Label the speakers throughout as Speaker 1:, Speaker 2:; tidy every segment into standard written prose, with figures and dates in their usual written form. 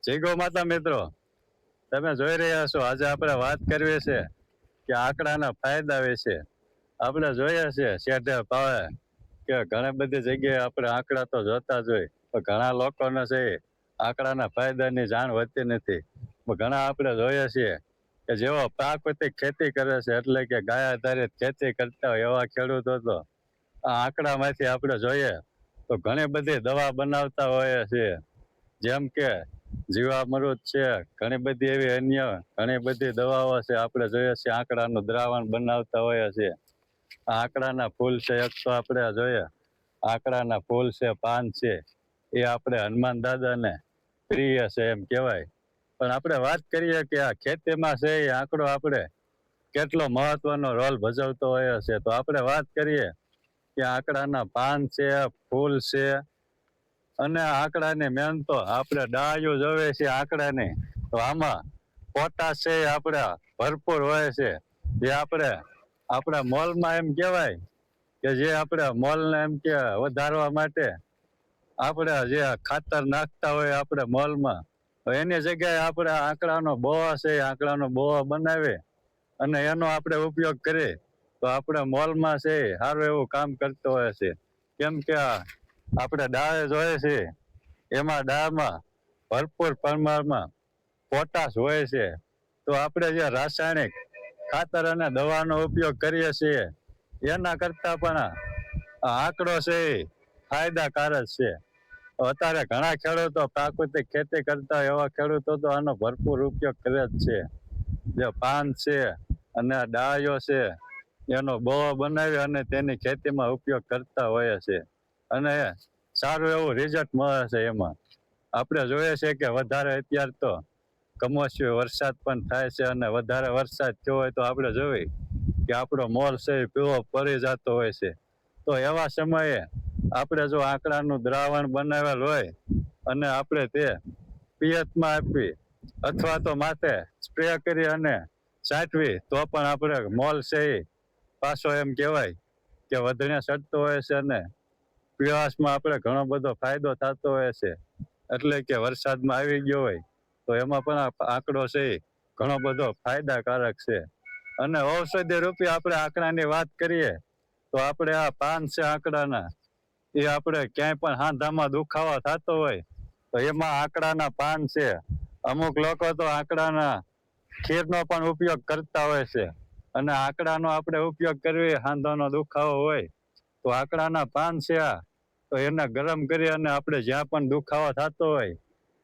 Speaker 1: જય ગૌ માતા મિત્રો, તમે જોઈ રહ્યા છો આજે આપણે વાત કરવી છે કે આંકડાના ફાયદા વિશે. આપણે જોઈએ છે શેઠે ભાવે કે ઘણી બધી જગ્યાએ આપણે આંકડા તો જોતા જ હોય, પણ ઘણા લોકોને છે આંકડાના ફાયદાની જાણ હોતી નથી. ઘણા આપણે જોઈએ છીએ કે જેઓ પ્રાકૃતિક ખેતી કરે છે, એટલે કે ગાય આધારિત ખેતી કરતા હોય એવા ખેડૂતો તો આ આંકડામાંથી આપણે જોઈએ તો ઘણી બધી દવા બનાવતા હોય છે. જેમ કે જીવામૃત છે, ઘણી બધી એવી અન્ય ઘણી બધી દવાઓ છે. આપણે જોઈએ છીએ આંકડાનું દ્રાવણ બનાવતા હોય છે. આંકડાના ફૂલ છે, એક તો આપણે જોઈએ આંકડાના ફૂલ છે, પાન છે, એ આપણે હનુમાન દાદાને પ્રિય છે એમ કહેવાય. પણ આપણે વાત કરીએ કે આ ખેતીમાં છે એ આંકડો આપણે કેટલો મહત્વનો રોલ ભજવતો હોય છે, તો આપણે વાત કરીએ કે આંકડાના પાન છે, ફૂલ છે, અને આંકડાની મેન તો આપણે ડાળીઓ જોવે છે આંકડાની, તો આમાં પોટાશ છે આપણે ભરપૂર હોય છે. જે આપણે આપણા મોલમાં એમ કહેવાય કે જે આપણે મોલને એમ કે વધારવા માટે આપણે જે ખાતર નાખતા હોય આપણે મોલમાં, તો એની જગ્યાએ આપણે આંકડાનો બોવો છે, આંકડાનો બોવો બનાવી અને એનો આપણે ઉપયોગ કરીએ તો આપણે મોલમાં છે સારું એવું કામ કરતો હોય છે. કેમ કે આપણે દાળ જોઈએ છે, એમાં દાળમાં ભરપૂર પ્રમાણમાં પોટાશ હોય છે. તો આપણે જે રાસાયણિક ખાતર અને દવાનો ઉપયોગ કરીએ છીએ એના કરતા પણ આંકડો છે એ ફાયદાકારક છે. અત્યારે ઘણા ખેડૂતો પ્રાકૃતિક ખેતી કરતા હોય એવા ખેડૂતો તો આનો ભરપૂર ઉપયોગ કરે જ છે. જે પાન છે અને ડાળીઓ છે એનો બોવો બનાવી અને તેની ખેતીમાં ઉપયોગ કરતા હોય છે, અને સારું એવું રિઝલ્ટ મળે છે. એમાં આપણે જોઈએ છે કે વધારે અત્યાર તો કમોસમી વરસાદ પણ થાય છે, અને વધારે વરસાદ થયો હોય તો આપણે જોઈ કે આપણો મોલ છે એ પીળો પડી જતો હોય છે. તો એવા સમયે આપણે જો આંકડાનું દ્રાવણ બનાવેલ હોય અને આપણે તે પિયતમાં આપી અથવા તો માથે સ્પ્રે કરી અને છાંટવી તો પણ આપણે મોલ છે એ પાછો એમ કહેવાય કે વધીને ચડતો હોય છે, અને પીળાશમાં આપણે ઘણો બધો ફાયદો થતો હોય છે. એટલે કે વરસાદમાં આવી ગયો હોય તો એમાં પણ આંકડો છે એ ઘણો બધો ફાયદાકારક છે. અને ઔષધિ રૂપી આપણે આંકડાની વાત કરીએ તો આપણે આ પાન છે આંકડાના, એ આપણે ક્યાંય પણ હાંધામાં દુખાવો થતો હોય તો એમાં આંકડાના પાન છે. અમુક લોકો તો આંકડાના ખીરનો પણ ઉપયોગ કરતા હોય છે, અને આંકડાનો આપણે ઉપયોગ કરવી હાંધાનો દુખાવો હોય તો આંકડાના પાન છે તો એને ગરમ કરી અને આપણે જ્યાં પણ દુખાવો થતો હોય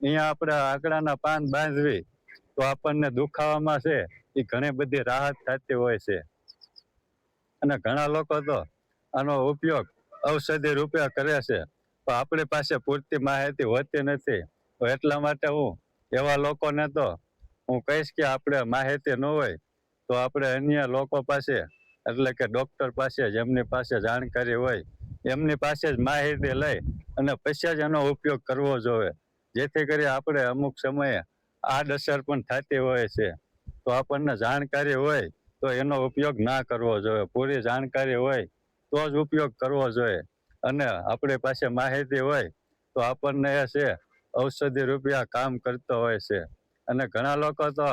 Speaker 1: અહીંયા આપણે આંકડાના પાન બાંધવી તો આપણને દુખાવામાં છે એ ઘણી બધી રાહત થતી હોય છે. અને ઘણા લોકો તો આનો ઉપયોગ ઔષધિ રૂપે કરે છે, તો આપણી પાસે પૂરતી માહિતી હોતી નથી. તો એટલા માટે હું એવા લોકોને તો હું કહીશ કે આપણે માહિતી ન હોય તો આપણે અન્ય લોકો પાસે, એટલે કે ડોક્ટર પાસે, જેમની પાસે જાણકારી હોય એમની પાસે જ માહિતી લઈ અને પછી જ એનો ઉપયોગ કરવો જોઈએ. જેથી કરી આપણે અમુક સમયે આડઅસર પણ થતી હોય છે. તો આપણને જાણકારી હોય તો એનો ઉપયોગ ના કરવો જોઈએ. પૂરી જાણકારી હોય તો જ ઉપયોગ કરવો જોઈએ. અને આપણી પાસે માહિતી હોય તો આપણને એ છે ઔષધિ રૂપિયા કામ કરતો હોય છે. અને ઘણા લોકો તો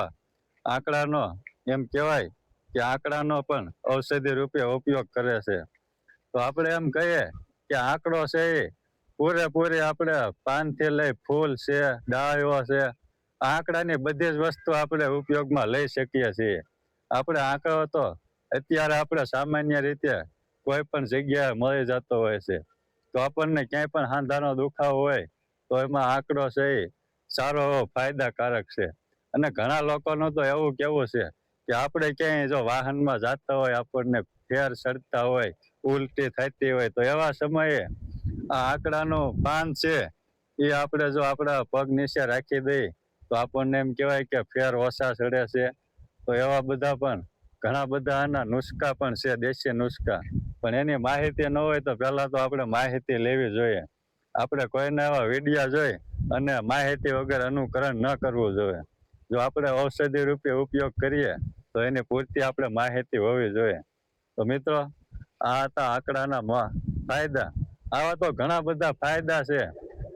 Speaker 1: આંકડાનો એમ કહેવાય કે આંકડાનો પણ ઔષધિ રૂપે ઉપયોગ કરે છે. તો આપણે એમ કહીએ કે આંકડો છે એ પૂરેપૂરી આપણે પાનથી લઈ ફૂલ છે, ડાળીઓ છે, આંકડાની બધી જ વસ્તુ આપણે ઉપયોગમાં લઈ શકીએ છીએ. આપણે આંકડો તો અત્યારે આપણે સામાન્ય રીતે કોઈ પણ જગ્યાએ મળી જતો હોય છે. તો આપણને ક્યાંય પણ હાંધાનો દુખાવો હોય તો એમાં આંકડો છે એ સારો એવો ફાયદાકારક છે. અને ઘણા લોકોનું તો એવું કેવું છે કે આપણે ક્યાંય જો વાહનમાં જતા હોય, આપણને ફેર ચડતા હોય, ઉલટી થતી હોય, તો એવા સમયે આ આંકડાનું પાન છે એ આપણે જો આપણા પગ નીચે રાખી દઈએ તો આપણને એમ કહેવાય કે ફેર ઓછા ચડે છે. તો એવા બધા પણ ઘણા બધા આના નુસ્ખા પણ છે, દેશી નુસ્ખા. પણ એની માહિતી ન હોય તો પહેલા તો આપણે માહિતી લેવી જોઈએ. આપણે કોઈને એવા વિડીયા જોઈ અને માહિતી વગર અનુકરણ ન કરવું જોઈએ. જો આપણે ઔષધિ રૂપે ઉપયોગ કરીએ તો એની પૂરતી આપણે માહિતી હોવી જોઈએ. તો મિત્રો, આ હતા આંકડાના ફાયદા. આવા તો ઘણા બધા ફાયદા છે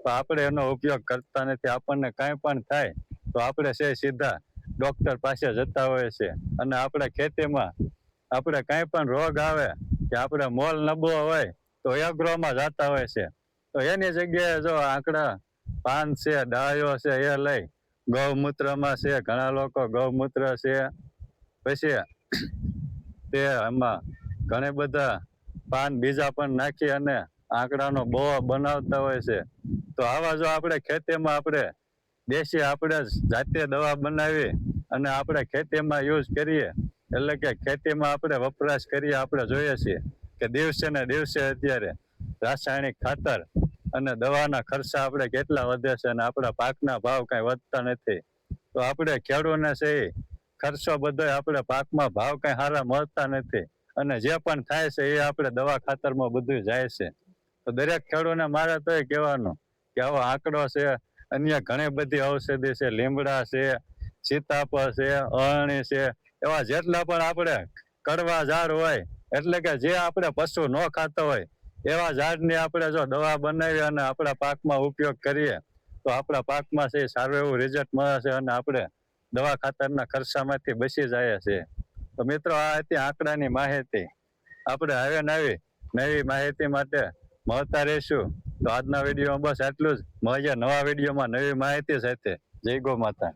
Speaker 1: તો આપણે એનો ઉપયોગ કરતા નથી. આપણને કાંઈ પણ થાય તો આપણે સીધા ડોક્ટર પાસે જતા હોય છે. અને આપણે ખેતીમાં આપણે કાંઈ પણ રોગ આવે કે આપણે મોલ નબળો હોય તો એગ્રોમાં જતા હોય છે. તો એની જગ્યાએ જો આંકડા પાન છે, ડાળીઓ છે, એ લઈ ગૌમૂત્રમાં છે, ઘણા લોકો ગૌમૂત્ર છે, પછી તે એમાં ઘણા બધા પાન બીજા પણ નાખી અને આંકડાનો બોવો બનાવતા હોય છે. તો આવા જો આપણે ખેતીમાં આપણે દેશી આપણે જાતે દવા બનાવી અને આપણે ખેતીમાં યુઝ કરીએ, એટલે કે ખેતીમાં આપણે વપરાશ કરીએ, આપણે જોઈએ છીએ કે દિવસે ને દિવસે અત્યારે રાસાયણિક ખાતર અને દવાના ખર્ચા આપણે કેટલા વધે છે અને આપણા પાકના ભાવ કઈ વધતા નથી. તો આપણે ખેડૂતને છે એ ખર્ચો બધો આપણે પાકમાં ભાવ કઈ સારા મળતા નથી. અને જે પણ થાય છે એ આપણે દવા ખાતરમાં બધું જાય છે. તો દરેક ખેડૂતને મારે તો એ કહેવાનું કે આવો આંકડો છે, અન્ય ઘણી બધી ઔષધિ છે, લીમડા છે, સીતાફળ છે, અરણી છે, એવા જેટલા પણ આપણે કડવા ઝાડ હોય, એટલે કે જે આપણે પશુ ન ખાતા હોય એવા ઝાડની આપણે જો દવા બનાવી અને આપણા પાકમાં ઉપયોગ કરીએ તો આપણા પાકમાં છે સારું એવું રિઝલ્ટ મળે છે અને આપણે દવા ખાતરના ખર્ચામાંથી બચી જાય છે. તો મિત્રો, આ હતી આંકડાની માહિતી. આપણે હવે નવી માહિતી માટે મળતા રહીશું. તો આજના વિડીયોમાં બસ આટલું જ. મળીએ નવા વિડીયોમાં નવી માહિતી સાથે. જય ગૌ માતા.